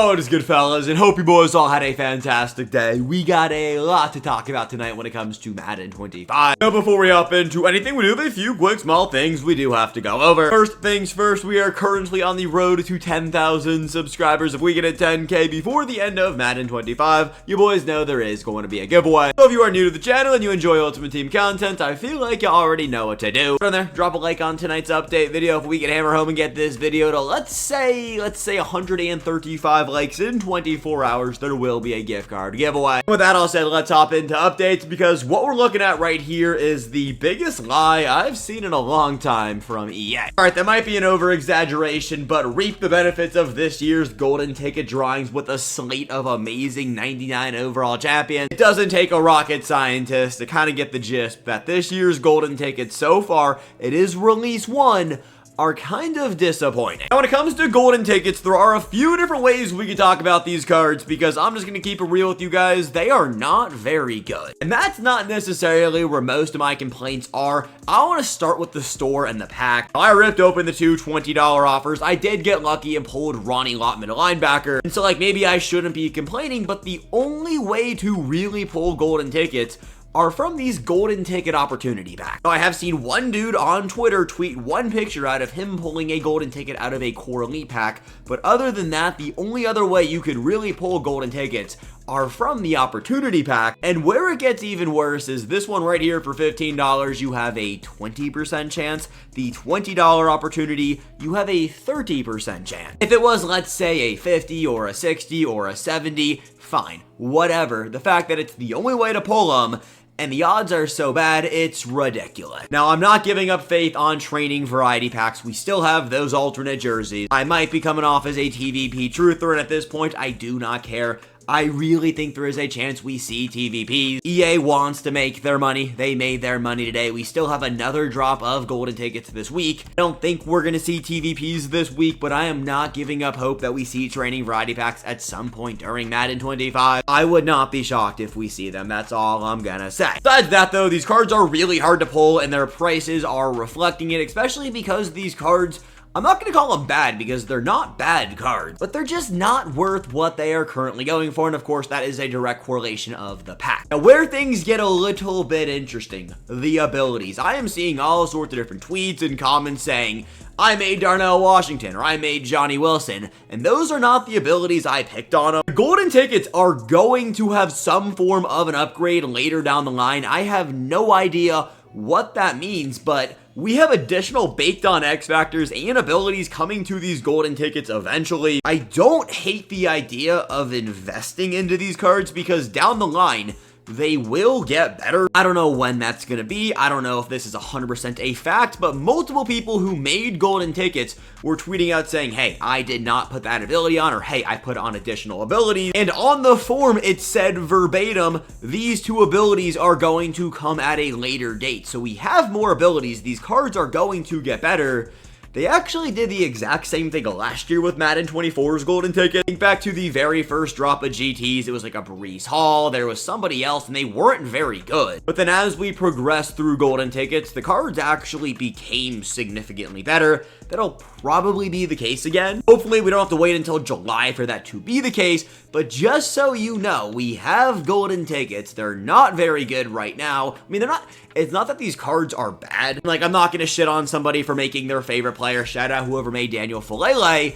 Oh, it is good, fellas, and hope you boys all had a fantastic day. We got a lot to talk about tonight when it comes to Madden 25. Now, before we hop into anything, we do have a few quick small things we do have to go over. First things first, we are currently on the road to 10,000 subscribers. If we get at 10K before the end of Madden 25, you boys know there is going to be a giveaway. So if you are new to the channel and you enjoy Ultimate Team content, I feel like you already know what to do. From there, drop a like on tonight's update video if we can hammer home and get this video to, let's say 135 likes in 24 hours, there will be a gift card giveaway. With that all said, let's hop into updates, because what we're looking at right here is the biggest lie I've seen in a long time from EA. Alright, that might be an over-exaggeration, but reap the benefits of this year's golden ticket drawings with a slate of amazing 99 overall champions. It doesn't take a rocket scientist to kind of get the gist that this year's golden ticket so far, it is release 1, are kind of disappointing. Now, when it comes to golden tickets, there are a few different ways we can talk about these cards, because I'm just going to keep it real with you guys. They are not very good. And that's not necessarily where most of my complaints are. I want to start with the store and the pack. I ripped open the two $20 offers. I did get lucky and pulled Ronnie Lott middle linebacker. And so, like, maybe I shouldn't be complaining, but the only way to really pull golden tickets are from these golden ticket opportunity packs. Now, I have seen one dude on Twitter tweet one picture out of him pulling a golden ticket out of a core elite pack, but other than that, the only other way you could really pull golden tickets are from the opportunity pack. And where it gets even worse is this one right here for $15, you have a 20% chance. The $20 opportunity, you have a 30% chance. If it was, let's say, a 50 or a 60 or a 70, fine, whatever. The fact that it's the only way to pull them, and the odds are so bad, it's ridiculous. Now, I'm not giving up faith on training variety packs. We still have those alternate jerseys. I might be coming off as a TVP truther, and at this point, I do not care. I really think there is a chance we see TVPs. EA wants to make their money. They made their money today. We still have another drop of golden tickets this week. I don't think we're going to see TVPs this week, but I am not giving up hope that we see training variety packs at some point during Madden 25. I would not be shocked if we see them. That's all I'm going to say. Besides that, though, these cards are really hard to pull, and their prices are reflecting it, especially because these cards, I'm not going to call them bad, because they're not bad cards, but they're just not worth what they are currently going for, and of course that is a direct correlation of the pack. Now, where things get a little bit interesting, the abilities. I am seeing all sorts of different tweets and comments saying, I made Darnell Washington, or I made Johnny Wilson, and those are not the abilities I picked on them. The golden tickets are going to have some form of an upgrade later down the line. I have no idea what that means, but we have additional baked on X factors and abilities coming to these golden tickets eventually. I don't hate the idea of investing into these cards, because down the line, they will get better. I don't know when that's going to be. I don't know if this is 100% a fact, but multiple people who made golden tickets were tweeting out saying, hey, I did not put that ability on, or hey, I put on additional abilities. And on the form, it said verbatim, these two abilities are going to come at a later date. So we have more abilities. These cards are going to get better. They actually did the exact same thing last year with Madden 24's golden ticket. Think back to the very first drop of GTs, it was like a Breeze Hall, there was somebody else, and they weren't very good. But then as we progressed through golden tickets, the cards actually became significantly better. That'll probably be the case again. Hopefully we don't have to wait until July for that to be the case, but just so you know, we have golden tickets. They're not very good right now. I mean, it's not that these cards are bad. Like, I'm not gonna shit on somebody for making their favorite player. Shout out whoever made Daniel Falele.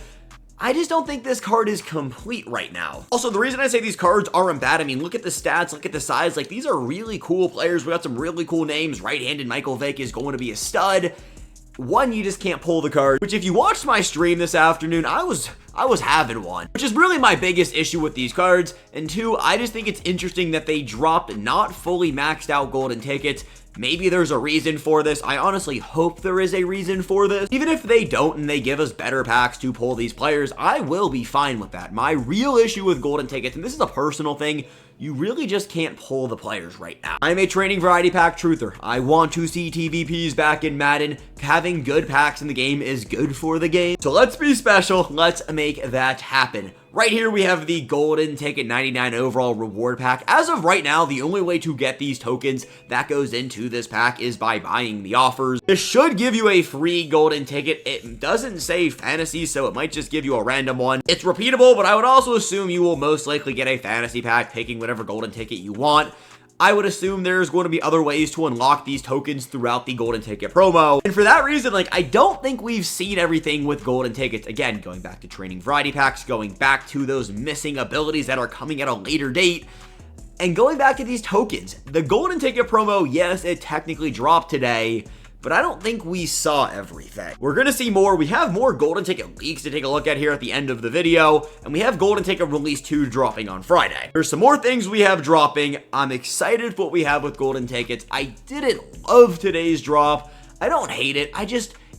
I just don't think this card is complete right now. Also, the reason I say these cards aren't bad, I mean, look at the stats, look at the size. Like, these are really cool players. We got some really cool names. Right-handed Michael Vick is going to be a stud. One, you just can't pull the card, which if you watched my stream this afternoon, I was having one, which is really my biggest issue with these cards. And two, I just think it's interesting that they dropped not fully maxed out golden tickets. Maybe there's a reason for this. I honestly hope there is a reason for this. Even if they don't and they give us better packs to pull these players, I will be fine with that. My real issue with golden tickets, and this is a personal thing, you really just can't pull the players right now. I'm a training variety pack truther. I want to see TVPs back in Madden. Having good packs in the game is good for the game. So let's be special. Let's make that happen. right here we have the golden ticket 99 overall reward pack. As of right now, the only way to get these tokens that goes into this pack is by buying the offers. This should give you a free golden ticket. It doesn't say fantasy, so it might just give you a random one. It's repeatable, but I would also assume you will most likely get a fantasy pack, picking whatever golden ticket you want. I would assume there's going to be other ways to unlock these tokens throughout the golden ticket promo. And for that reason, like, I don't think we've seen everything with golden tickets. Again, going back to training variety packs, going back to those missing abilities that are coming at a later date, and going back to these tokens. The golden ticket promo, yes, it technically dropped today, but I don't think we saw everything. We're gonna see more. We have more golden ticket leaks to take a look at here at the end of the video, and we have golden ticket release 2 dropping on Friday. There's some more things we have dropping. I'm excited for what we have with golden tickets. I didn't love today's drop. I don't hate it.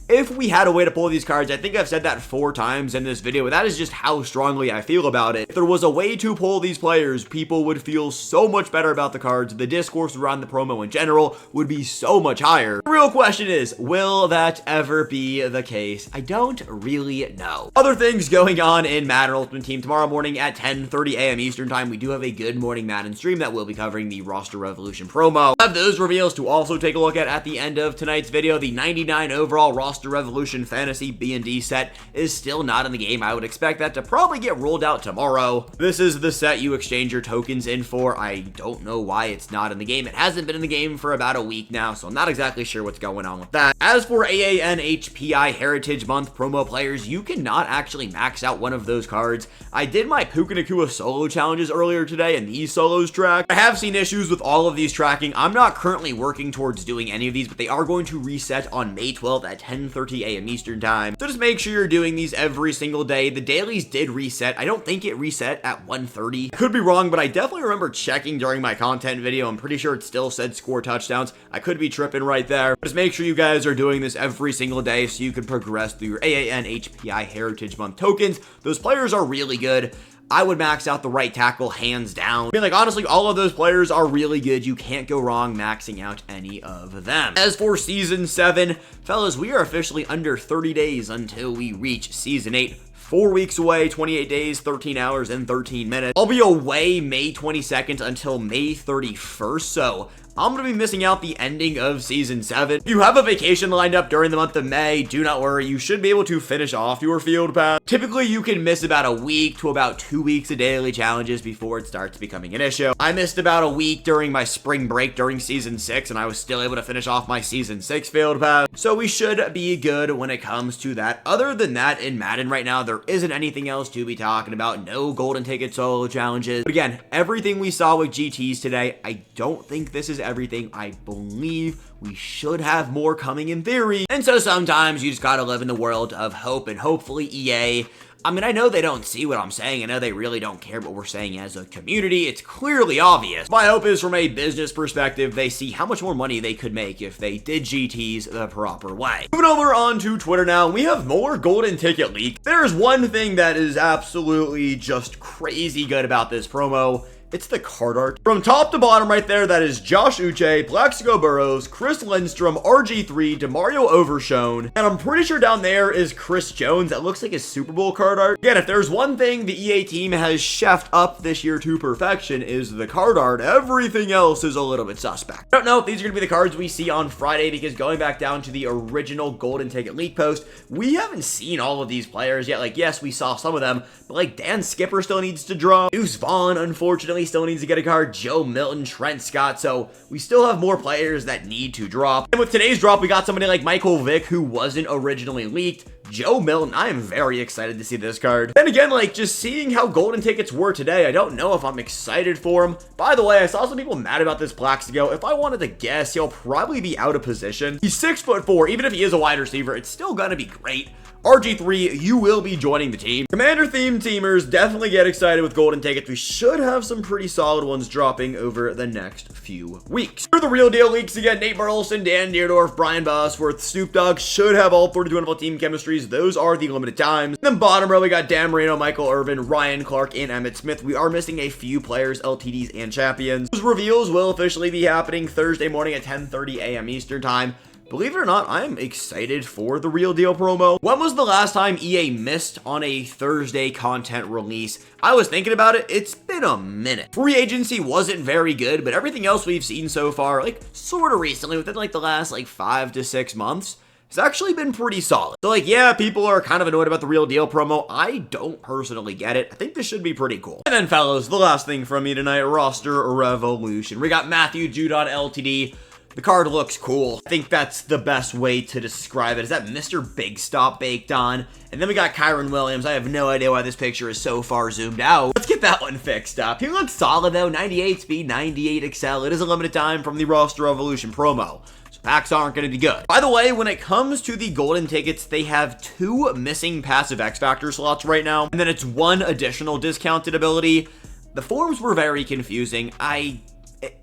If we had a way to pull these cards, I think I've said that 4 times in this video, but that is just how strongly I feel about it. If there was a way to pull these players, people would feel so much better about the cards. The discourse around the promo in general would be so much higher. The real question is, will that ever be the case? I don't really know. Other things going on in Madden Ultimate Team tomorrow morning at 10:30 a.m. Eastern Time. We do have a Good Morning Madden stream that will be covering the Roster Revolution promo. I have those reveals to also take a look at the end of tonight's video. The 99 overall Roster Revolution Fantasy B&D set is still not in the game. I would expect that to probably get rolled out tomorrow. This is the set you exchange your tokens in for. I don't know why it's not in the game. It hasn't been in the game for about a week now, so I'm not exactly sure what's going on with that. As for AANHPI Heritage Month promo players, you cannot actually max out one of those cards. I did my Puka Nakua solo challenges earlier today, and these solos track. I have seen issues with all of these tracking. I'm not currently working towards doing any of these, but they are going to reset on May 12th at 10:30 a.m. Eastern Time. So just make sure you're doing these every single day. The dailies did reset. I don't think it reset at 1:30. Could be wrong, but I definitely remember checking during my content video. I'm pretty sure it still said score touchdowns. I could be tripping right there. Just make sure you guys are doing this every single day so you can progress through your AANHPI Heritage Month tokens. Those players are really good. I would max out the right tackle hands down. I mean, like, honestly, all of those players are really good. You can't go wrong maxing out any of them. As for Season 7, fellas, we are officially under 30 days until we reach Season 8. 4 weeks away, 28 days, 13 hours, and 13 minutes. I'll be away May 22nd until May 31st, so I'm going to be missing out the ending of Season 7. If you have a vacation lined up during the month of May, do not worry. You should be able to finish off your field pass. Typically, you can miss about a week to about 2 weeks of daily challenges before it starts becoming an issue. I missed about a week during my spring break during Season 6, and I was still able to finish off my Season 6 field pass. So we should be good when it comes to that. Other than that, in Madden right now, there isn't anything else to be talking about. No golden ticket solo challenges. But again, everything we saw with GTs today, I don't think this is everything. I believe we should have more coming in theory. And so sometimes you just gotta live in the world of hope, and hopefully EA, I mean, I know they don't see what I'm saying. I know they really don't care what we're saying as a community. It's clearly obvious. My hope is from a business perspective, they see how much more money they could make if they did GTs the proper way. Moving over on to Twitter now, we have more golden ticket leak. There's one thing that is absolutely just crazy good about this promo. It's the card art. From top to bottom right there, that is Josh Uche, Plaxico Burrows, Chris Lindstrom, RG3, DeMario Overshown, and I'm pretty sure down there is Chris Jones. That looks like a Super Bowl card art. Again, if there's one thing the EA team has chefed up this year to perfection is the card art. Everything else is a little bit suspect. I don't know if these are going to be the cards we see on Friday, because going back down to the original golden ticket leak post, we haven't seen all of these players yet. Like, yes, we saw some of them, but like Dan Skipper still needs to draw. Deuce Vaughn, unfortunately, still needs to get a card. Joe Milton, Trent Scott. So we still have more players that need to drop. And with today's drop, we got somebody like Michael Vick, who wasn't originally leaked. Joe Milton, I am very excited to see this card. Then again, like, just seeing how golden tickets were today, I don't know if I'm excited for him. By the way, I saw some people mad about this Plaxico. If I wanted to guess, he'll probably be out of position. He's 6'4". Even if he is a wide receiver, it's still gonna be great. RG3, you will be joining the team. Commander themed teamers, definitely get excited with golden tickets. We should have some pretty solid ones dropping over the next few weeks. For the real deal leaks again, Nate Burleson, Dan Deerdorf, Brian Bosworth, Snoop Dogg should have all 32 NFL team chemistries. Those are the limited times. Then bottom row, we got Dan Marino, Michael Irvin, Ryan Clark, and Emmitt Smith. We are missing a few players, LTDs, and champions. Those reveals will officially be happening Thursday morning at 10:30 a.m. Eastern Time. believe it or not, I'm excited for the Real Deal promo. When was the last time EA missed on a Thursday content release? I was thinking about it. It's been a minute. Free agency wasn't very good, but everything else we've seen so far, like sort of recently, within like the last like 5 to 6 months, it's actually been pretty solid. So like, yeah, people are kind of annoyed about the Real Deal promo. I don't personally get it. I think this should be pretty cool. And then fellas, the last thing from me tonight, roster revolution. We got Matthew Judon LTD. The card looks cool. I think that's the best way to describe it. Is that Mr. Big Stop baked on? And then we got Kyron Williams. I have no idea why this picture is so far zoomed out. Let's get that one fixed up. He looks solid though. 98 speed, 98 excel. It is a limited time from the roster evolution promo. Packs aren't going to be good. By the way, when it comes to the golden tickets, they have 2 missing passive X Factor slots right now, and then it's 1 additional discounted ability. The forms were very confusing.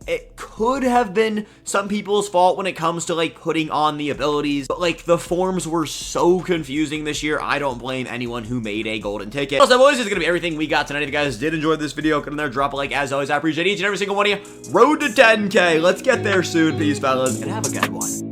It could have been some people's fault when it comes to like putting on the abilities, but like the forms were so confusing this year. I don't blame anyone who made a golden ticket. Also, boys, this is gonna be everything we got tonight. If you guys did enjoy this video, come in there, drop a like. As always, I appreciate each and every single one of you. Road to 10K. Let's get there soon. Peace, fellas, and have a good one.